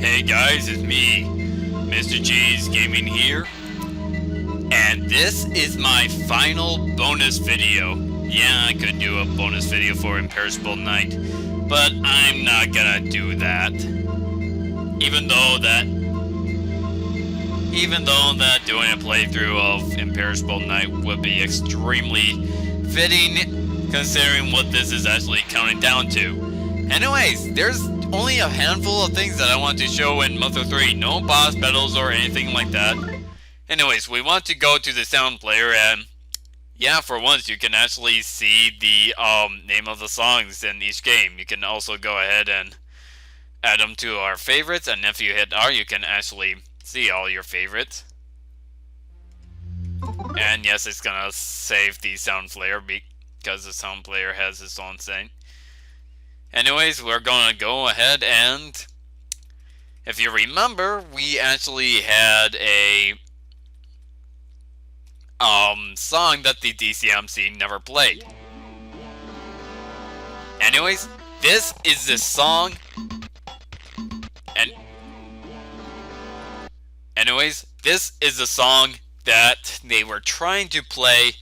Hey guys, it's me, Mr. G's Gaming here, and this is my final bonus video. Yeah, I could do a bonus video for Imperishable Night, but I'm not gonna do that. Even though that doing a playthrough of Imperishable Night would be extremely fitting, considering what this is actually counting down to. Anyways, there's only a handful of things that I want to show in Mother 3. No boss battles or anything like that. Anyways, we want to go to the sound player, and yeah, for once you can actually see the name of the songs in each game. You can also go ahead and add them to our favorites, and if you hit R, you can actually see all your favorites. And yes, it's gonna save the sound player because the sound player has its own thing. Anyways, we're gonna go ahead and, if you remember, we actually had a song that the DCMC never played. Anyways, this is the song, and this is the song that they were trying to play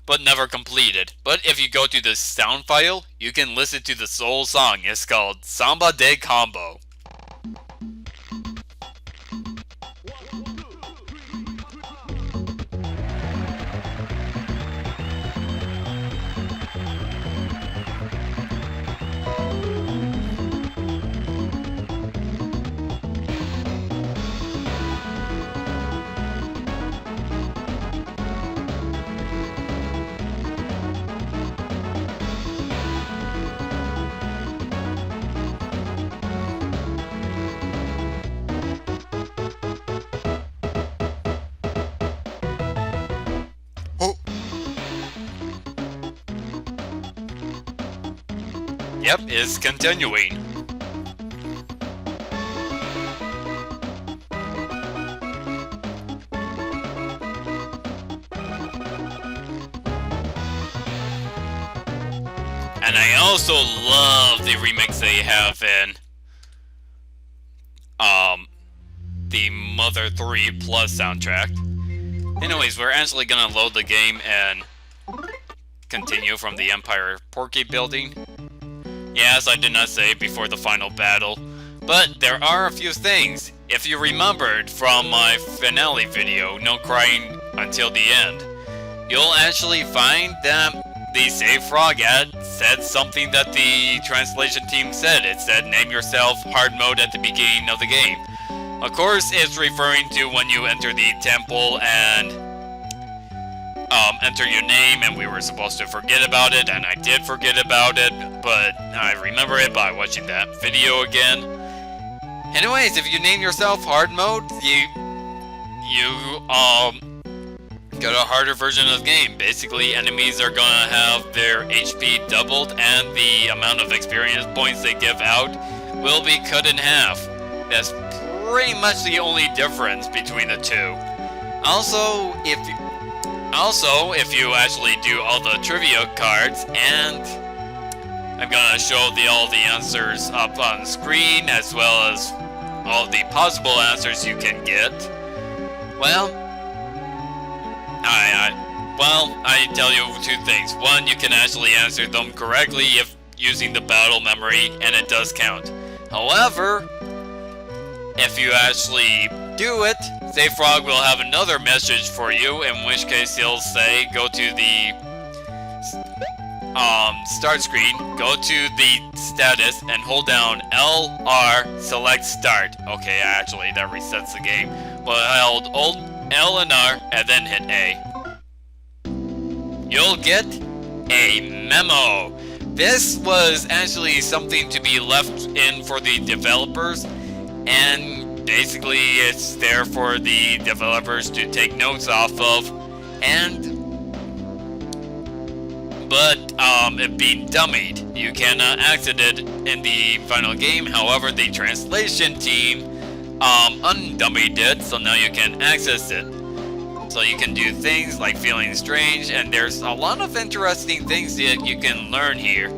but never completed. But if you go to the sound file, you can listen to the sole song. It's called Samba de Combo. Yep, it's continuing. And I also love the remix they have in the Mother 3 Plus soundtrack. Anyways, we're actually gonna load the game and continue from the Empire Porky building. Yes, I did not say before the final battle, but there are a few things. If you remembered from my finale video, No Crying Until the End, you'll actually find that the Save Frog ad said something that the translation team said. It said, name yourself hard mode at the beginning of the game. Of course, it's referring to when you enter the temple and enter your name, and we were supposed to forget about it, and I did forget about it, but I remember it by watching that video again. Anyways, if you name yourself hard mode, you get a harder version of the game. Basically, enemies are gonna have their HP doubled, and the amount of experience points they give out will be cut in half. That's pretty much the only difference between the two. Also, if you actually do all the trivia cards, and I'm gonna show all the answers up on screen, as well as all the possible answers you can get. Well, I tell you two things. One, you can actually answer them correctly if using the battle memory, and it does count. However, if you actually do it, Save Frog will have another message for you, in which case he'll say, go to the start screen, go to the status, and hold down LR, select start. Okay, actually, that resets the game. But hold L and R, and then hit A. You'll get a memo. This was actually something to be left in for the developers, and basically, it's there for the developers to take notes off of, but it being dummied. You cannot exit it in the final game. However, the translation team undummied it, so now you can access it. So you can do things like feeling strange, and there's a lot of interesting things that you can learn here.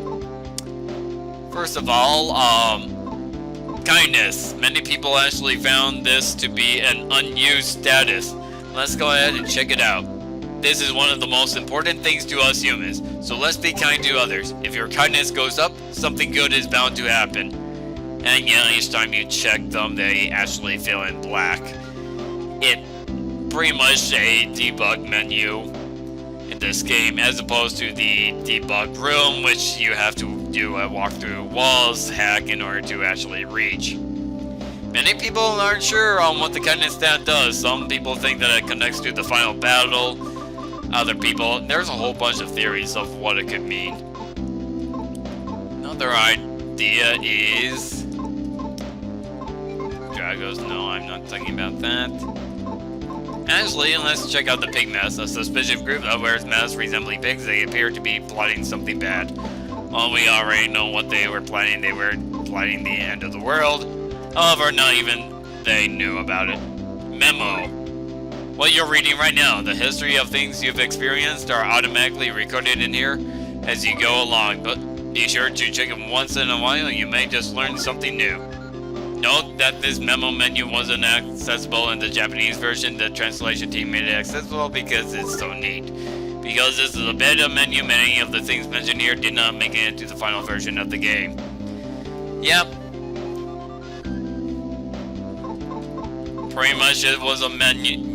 First of all, kindness. Many people actually found this to be an unused status. Let's go ahead and check it out. This is one of the most important things to us humans, so let's be kind to others. If your kindness goes up, something good is bound to happen. And yeah, each time you check them, they actually fill in black. It pretty much a debug menu in this game, as opposed to the debug room, which you have to do a walk through walls hack in order to actually reach. Many people aren't sure on what the kindness stat does. Some people think that it connects to the final battle. Other people, there's a whole bunch of theories of what it could mean. Another idea is... Dragos, no, I'm not talking about that. Actually, let's check out the pig mess, a suspicious group that wears masks resembling pigs. They appear to be plotting something bad. Well, we already know what they were planning. They were plotting the end of the world. However, not even they knew about it. Memo. What you're reading right now, the history of things you've experienced are automatically recorded in here as you go along, but be sure to check them once in a while. You may just learn something new. Note that this memo menu wasn't accessible in the Japanese version. The translation team made it accessible because it's so neat. Because this is a beta menu, many of the things mentioned here did not make it into the final version of the game. Yep. Pretty much it was a menu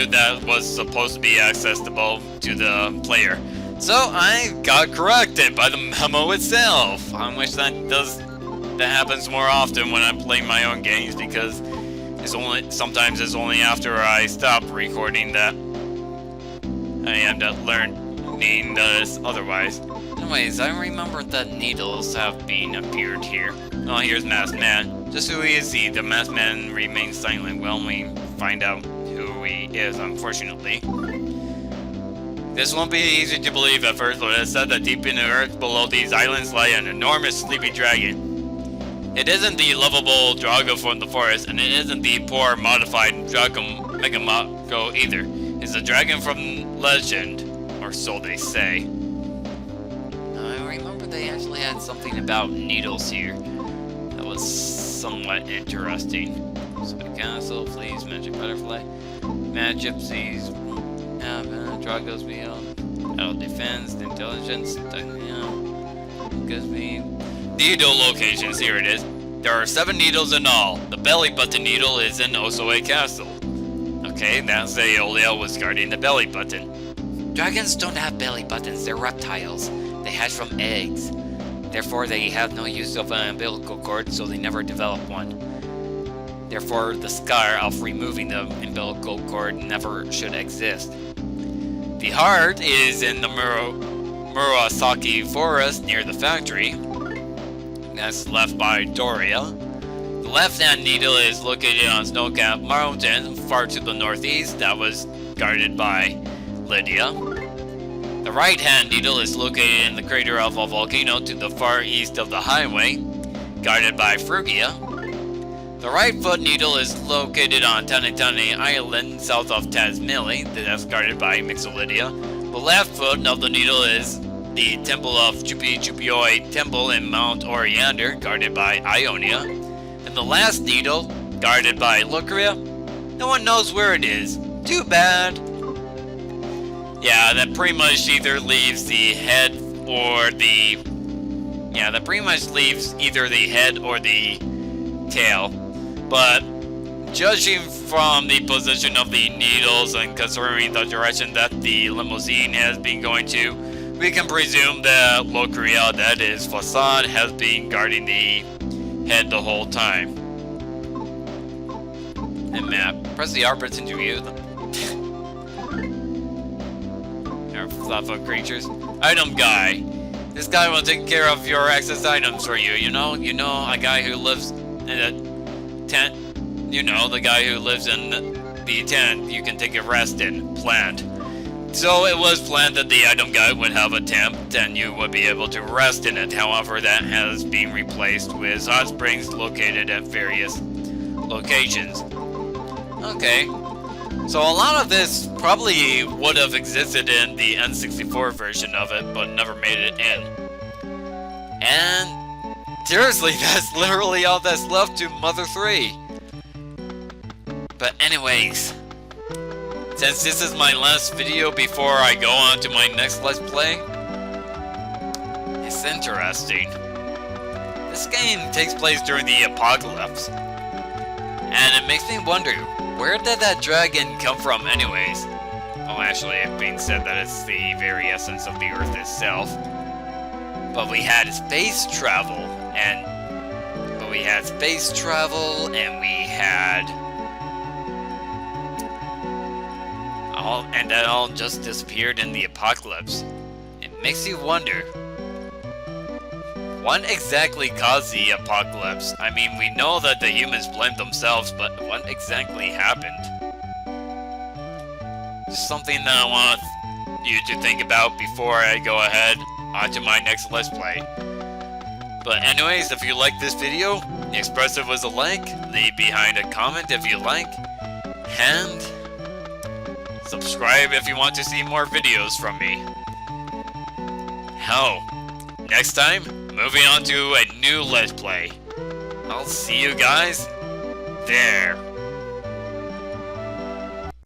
that was supposed to be accessible to the player. So I got corrected by the memo itself. I wish that happens more often when I'm playing my own games, because sometimes it's only after I stop recording that I end up learning this otherwise. Anyways, I remember that needles have been appeared here. Oh, here's Masked Man. Just who he is he? The Masked Man remains silent. Well, we find out who he is, unfortunately. This won't be easy to believe at first, but it's said that deep in the earth below these islands lie an enormous sleepy dragon. It isn't the lovable Drago from the forest, and it isn't the poor modified Drago Megamago either. It's a dragon from legend, or so they say. I remember they actually had something about needles here. That was somewhat interesting. So castle, please, magic butterfly, mad gypsies, Dragos beyond, auto defense, intelligence, gives me needle locations. Here it is. There are 7 needles in all. The belly button needle is in Osoe Castle. Okay, that's Aeolia was guarding the belly button. Dragons don't have belly buttons, they're reptiles. They hatch from eggs. Therefore, they have no use of an umbilical cord, so they never develop one. Therefore, the scar of removing the umbilical cord never should exist. The heart is in the Murasaki forest near the factory. That's left by Doria. The left-hand needle is located on Snowcap Mountain, far to the northeast. That was guarded by Lydia. The right-hand needle is located in the crater of a volcano to the far east of the highway, guarded by Phrygia. The right foot needle is located on Tanitani Island, south of Tazmily. That's guarded by Mixolydia. The left foot of the needle is the Temple of Chupioi Temple in Mount Oriander, guarded by Ionia. And the last needle, guarded by Lucria. No one knows where it is. Too bad. Yeah, that pretty much either leaves the head or the... Yeah, that pretty much leaves either the head or the tail. But judging from the position of the needles and considering the direction that the limousine has been going to, we can presume that Lucria, that is Facade, has been guarding the head the whole time. And map. Press the R button to view them. Our flat-foot creatures. Item guy. This guy will take care of your access items for you. You know, a guy who lives in a tent. You know, the guy who lives in the tent you can take a rest in. Planned. So it was planned that the item guy would have a tent and you would be able to rest in it. However, that has been replaced with hot springs located at various locations. Okay. So a lot of this probably would have existed in the N64 version of it, but never made it in. And Seriously, that's literally all that's left to Mother 3. But anyways, since this is my last video before I go on to my next Let's Play, it's interesting. This game takes place during the apocalypse, and it makes me wonder, where did that dragon come from anyways? Well, actually, it's being said that it's the very essence of the Earth itself. But we had space travel, and we had and that all just disappeared in the apocalypse. It makes you wonder, what exactly caused the apocalypse? I mean, we know that the humans blamed themselves, but what exactly happened? Just something that I want you to think about before I go ahead onto my next Let's Play. But anyways, if you like this video, express it with a like, leave behind a comment if you like, and subscribe if you want to see more videos from me. Hell, next time, moving on to a new Let's Play. I'll see you guys there.